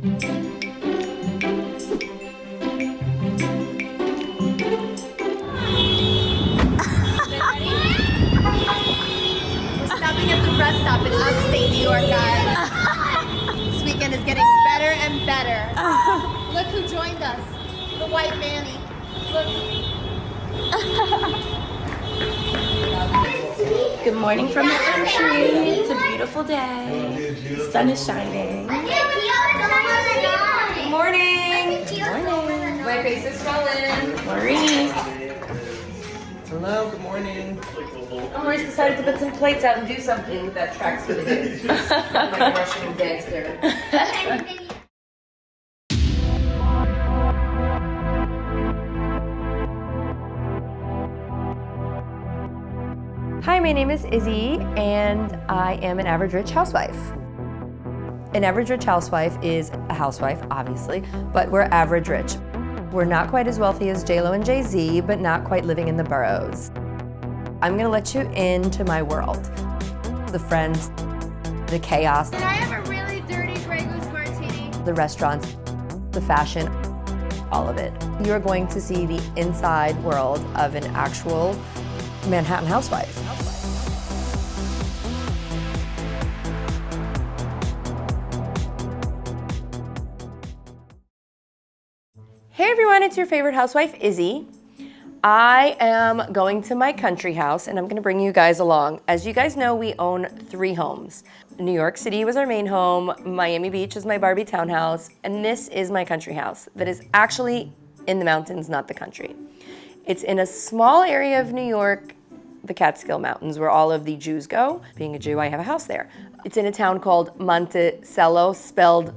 Stopping at the rest stop in upstate New York, guys. This weekend is getting better and better. Look who joined us. The white Manny. Look. Good morning from the country. It's a beautiful day. The sun is shining. Good morning. Good morning. My face is swollen. Maurice. Hello, good morning. Maurice decided to put some plates out and do something with that tracks for the kids. Like a Russian gangster. Hi, my name is Izzy, and I am an average rich housewife. An average rich housewife is a housewife, obviously, but we're average rich. We're not quite as wealthy as J-Lo and Jay-Z, but not quite living in the boroughs. I'm gonna let you into my world. The friends, the chaos. Can I have a really dirty Grey Goose martini? The restaurants, the fashion, all of it. You're going to see the inside world of an actual Manhattan housewife. Hey everyone, it's your favorite housewife, Izzy. I am going to my country house and I'm gonna bring you guys along. As you guys know, we own 3 homes. New York City was our main home, Miami Beach is my Barbie townhouse, and this is my country house that is actually in the mountains, not the country. It's in a small area of New York, the Catskill Mountains, where all of the Jews go. Being a Jew, I have a house there. It's in a town called Monticello, spelled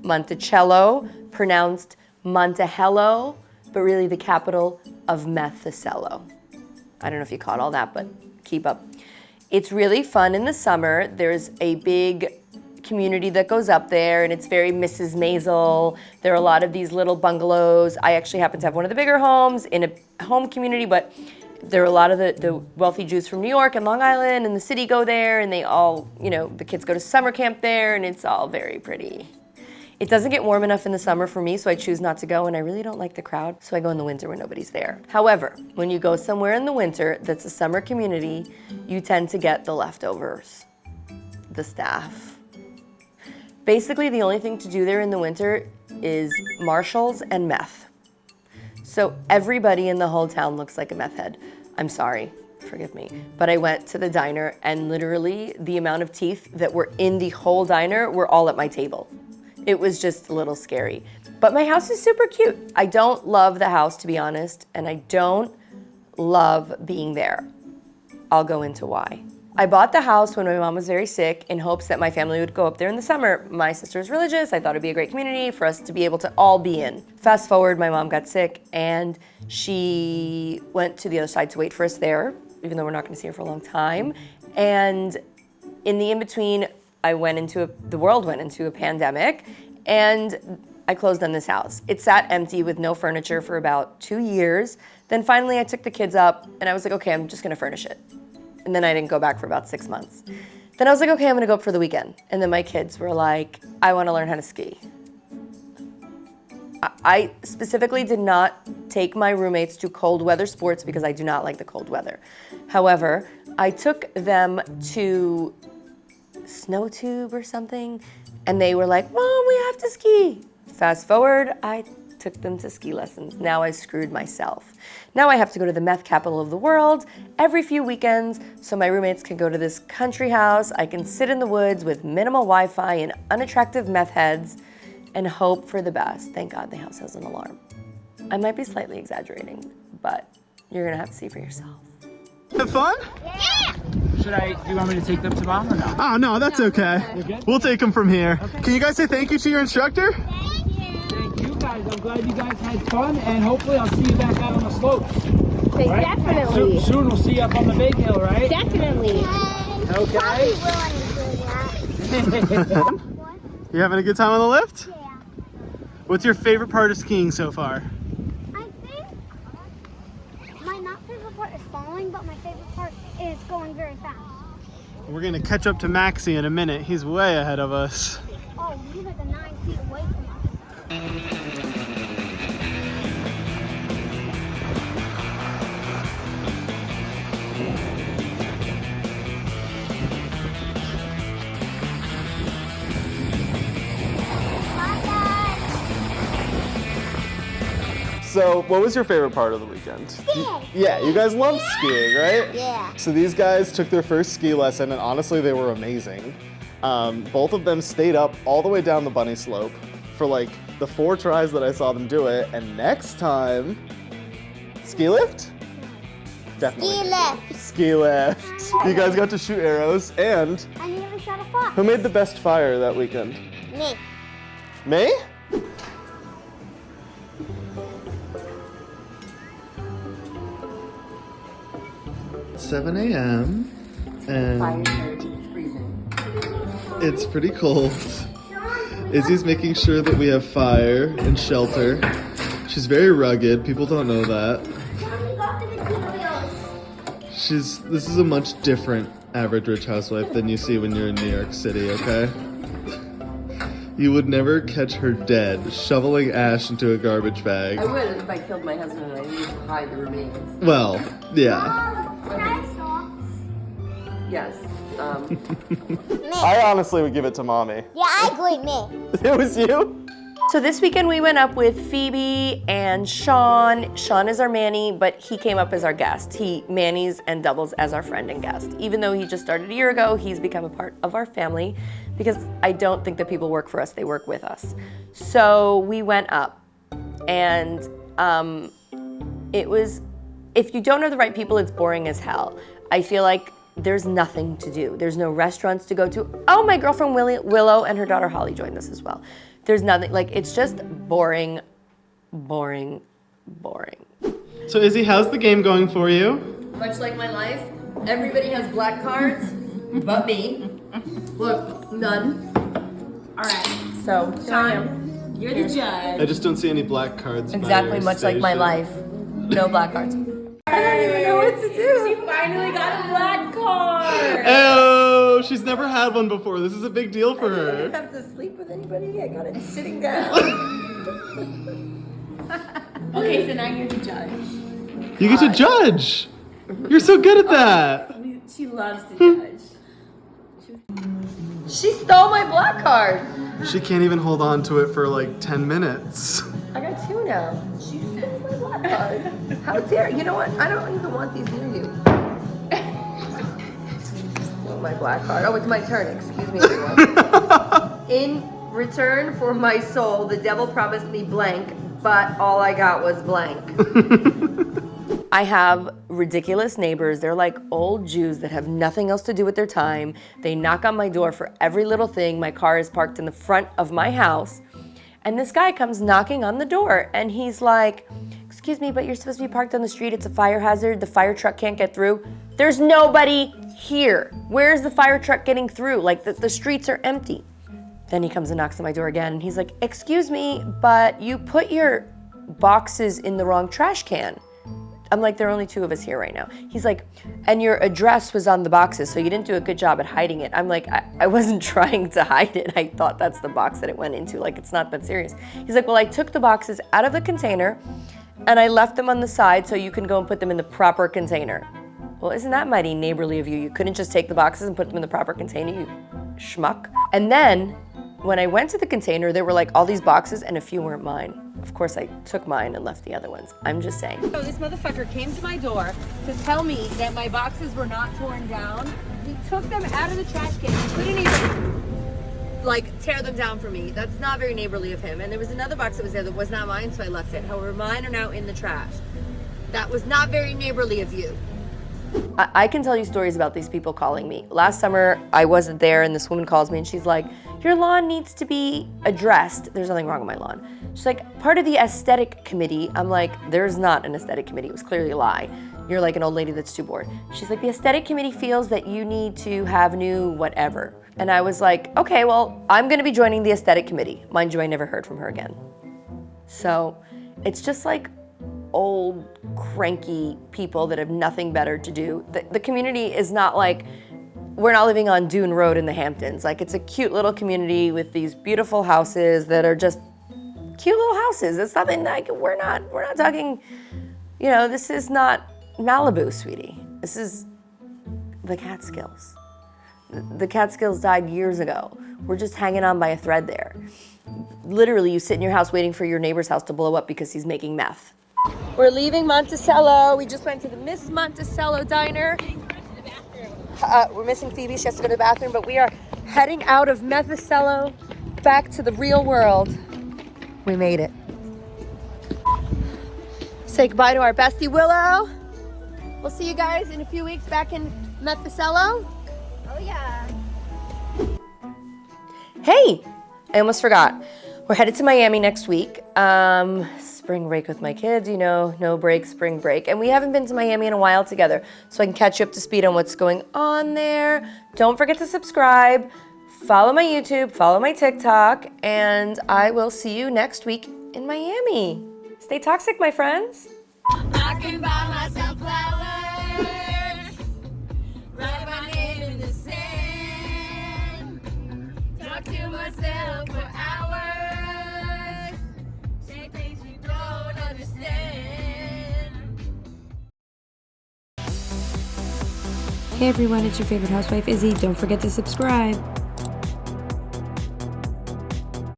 Monticello, pronounced Monticello, but really the capital of Monticello. I don't know if you caught all that, but keep up. It's really fun in the summer. There's a big community that goes up there, and it's very Mrs. Maisel. There are a lot of these little bungalows. I actually happen to have one of the bigger homes in a home community, but there are a lot of the wealthy Jews from New York and Long Island and the city go there, and they all, the kids go to summer camp there, and it's all very pretty. It doesn't get warm enough in the summer for me, so I choose not to go, and I really don't like the crowd, so I go in the winter when nobody's there. However, when you go somewhere in the winter that's a summer community, you tend to get the leftovers, the staff. Basically, the only thing to do there in the winter is marshals and meth. So everybody in the whole town looks like a meth head. I'm sorry, forgive me, but I went to the diner and literally the amount of teeth that were in the whole diner were all at my table. It was just a little scary. But my house is super cute. I don't love the house, to be honest, and I don't love being there. I'll go into why. I bought the house when my mom was very sick in hopes that my family would go up there in the summer. My sister's religious. I thought it'd be a great community for us to be able to all be in. Fast forward, my mom got sick and she went to the other side to wait for us there, even though we're not gonna see her for a long time. And in the in-between, the world went into a pandemic, and I closed on this house. It sat empty with no furniture for about 2 years. Then finally I took the kids up and I was like, okay, I'm just gonna furnish it. And then I didn't go back for about 6 months. Then I was like, okay, I'm gonna go up for the weekend. And then my kids were like, I wanna learn how to ski. I specifically did not take my roommates to cold weather sports because I do not like the cold weather. However, I took them to snow tube or something, and they were like, Mom, we have to ski. Fast forward, I took them to ski lessons. Now I screwed myself. Now I have to go to the meth capital of the world every few weekends so my roommates can go to this country house. I can sit in the woods with minimal Wi-Fi and unattractive meth heads and hope for the best. Thank God the house has an alarm. I might be slightly exaggerating, but you're gonna have to see for yourself. Have fun? Yeah! Do you want me to take them to Mom or no? Oh, no, that's okay. You're good? We'll take them from here. Okay. Can you guys say thank you to your instructor? Thank you! Thank you guys. I'm glad you guys had fun, and hopefully I'll see you back out on the slopes. Right? Definitely. Soon we'll see you up on the big hill, right? Definitely. Okay. You having a good time on the lift? Yeah. What's your favorite part of skiing so far? I think my not favorite part is falling, but my favorite part is going very fast. We're gonna catch up to Maxie in a minute. He's way ahead of us. Oh, he's like 9 feet away from So, what was your favorite part of the weekend? Skiing. Yeah, you guys loved skiing, right? Yeah. So these guys took their first ski lesson, and honestly, they were amazing. Both of them stayed up all the way down the bunny slope for like the 4 tries that I saw them do it. And next time, ski lift? Definitely. Ski lift. Ski lift. You guys got to shoot arrows, and I never shot a fox. who made the best fire that weekend? Me. Me? It's 7 a.m. and it's pretty cold. Izzy's making sure that we have fire and shelter. She's very rugged. People don't know that. This is a much different average rich housewife than you see when you're in New York City, okay? You would never catch her dead, shoveling ash into a garbage bag. I would if I killed my husband and I needed to hide the remains. Well, yeah. Yes. I honestly would give it to mommy. Yeah, I agree, me. It was you? So this weekend we went up with Phoebe and Sean. Sean is our Manny, but he came up as our guest. He Manny's and doubles as our friend and guest. Even though he just started a year ago, he's become a part of our family because I don't think that people work for us, they work with us. So we went up and it was, if you don't know the right people, it's boring as hell. I feel like there's nothing to do. There's no restaurants to go to. Oh, my girlfriend Willow and her daughter Holly joined us as well. There's nothing, like, it's just boring, boring, boring. So Izzy, how's the game going for you? Much like my life, everybody has black cards, but me. Look, none. All right. So, here I am. Sean, you're the judge. I just don't see any black cards. by Exactly, your much like my station. life. No black cards. I don't even know what to do. She finally got a black card. Oh, she's never had one before. This is a big deal for I her. don't have to sleep with anybody. I got it sitting down. Okay, so now you're the judge. You get to judge. You're so good at that. She loves to judge. She stole my black card. She can't even hold on to it for like 10 minutes. I got 2 now. She stole my black card. How dare you? Know what? I don't even want these near you. Stole my black card. Oh, it's my turn. Excuse me, everyone. In return for my soul, the devil promised me blank, but all I got was blank. I have ridiculous neighbors. They're like old Jews that have nothing else to do with their time. They knock on my door for every little thing. My car is parked in the front of my house. And this guy comes knocking on the door and he's like, excuse me, but you're supposed to be parked on the street. It's a fire hazard. The fire truck can't get through. There's nobody here. Where's the fire truck getting through? Like the streets are empty. Then he comes and knocks on my door again and he's like, excuse me, but you put your boxes in the wrong trash can. I'm like, there are only 2 of us here right now. He's like, and your address was on the boxes, so you didn't do a good job at hiding it. I'm like, I wasn't trying to hide it. I thought that's the box that it went into. Like, it's not that serious. He's like, well, I took the boxes out of the container and I left them on the side so you can go and put them in the proper container. Well, isn't that mighty neighborly of you? You couldn't just take the boxes and put them in the proper container, you schmuck. And then when I went to the container, there were like all these boxes and a few weren't mine. Of course, I took mine and left the other ones. I'm just saying. So this motherfucker came to my door to tell me that my boxes were not torn down. He took them out of the trash can. He couldn't even like tear them down for me. That's not very neighborly of him. And there was another box that was there that was not mine, so I left it. However, mine are now in the trash. That was not very neighborly of you. I can tell you stories about these people calling me. Last summer, I wasn't there and this woman calls me and she's like, your lawn needs to be addressed. There's nothing wrong with my lawn. She's like, part of the aesthetic committee. I'm like, there's not an aesthetic committee. It was clearly a lie. You're like an old lady that's too bored. She's like, the aesthetic committee feels that you need to have new whatever. And I was like, okay, well, I'm gonna be joining the aesthetic committee. Mind you, I never heard from her again. So it's just like old, cranky people that have nothing better to do. The community is not like, we're not living on Dune Road in the Hamptons. Like, it's a cute little community with these beautiful houses that are just cute little houses. It's nothing like, we're not talking, you know, this is not Malibu, sweetie. This is the Catskills. The Catskills died years ago. We're just hanging on by a thread there. Literally, you sit in your house waiting for your neighbor's house to blow up because he's making meth. We're leaving Monticello. We just went to the Miss Monticello diner. We're missing Phoebe. She has to go to the bathroom, but we are heading out of Monticello back to the real world. We made it. Say goodbye to our bestie Willow. We'll see you guys in a few weeks back in Monticello. Oh yeah. Hey, I almost forgot. We're headed to Miami next week. Spring break with my kids, you know, no break, spring break. And we haven't been to Miami in a while together, so I can catch you up to speed on what's going on there. Don't forget to subscribe, follow my YouTube, follow my TikTok, and I will see you next week in Miami. Stay toxic, my friends. I can buy myself flowers, write my name in the sand, talk to myself for hours, say things you don't understand. Hey everyone, it's your favorite housewife Izzy. Don't forget to subscribe.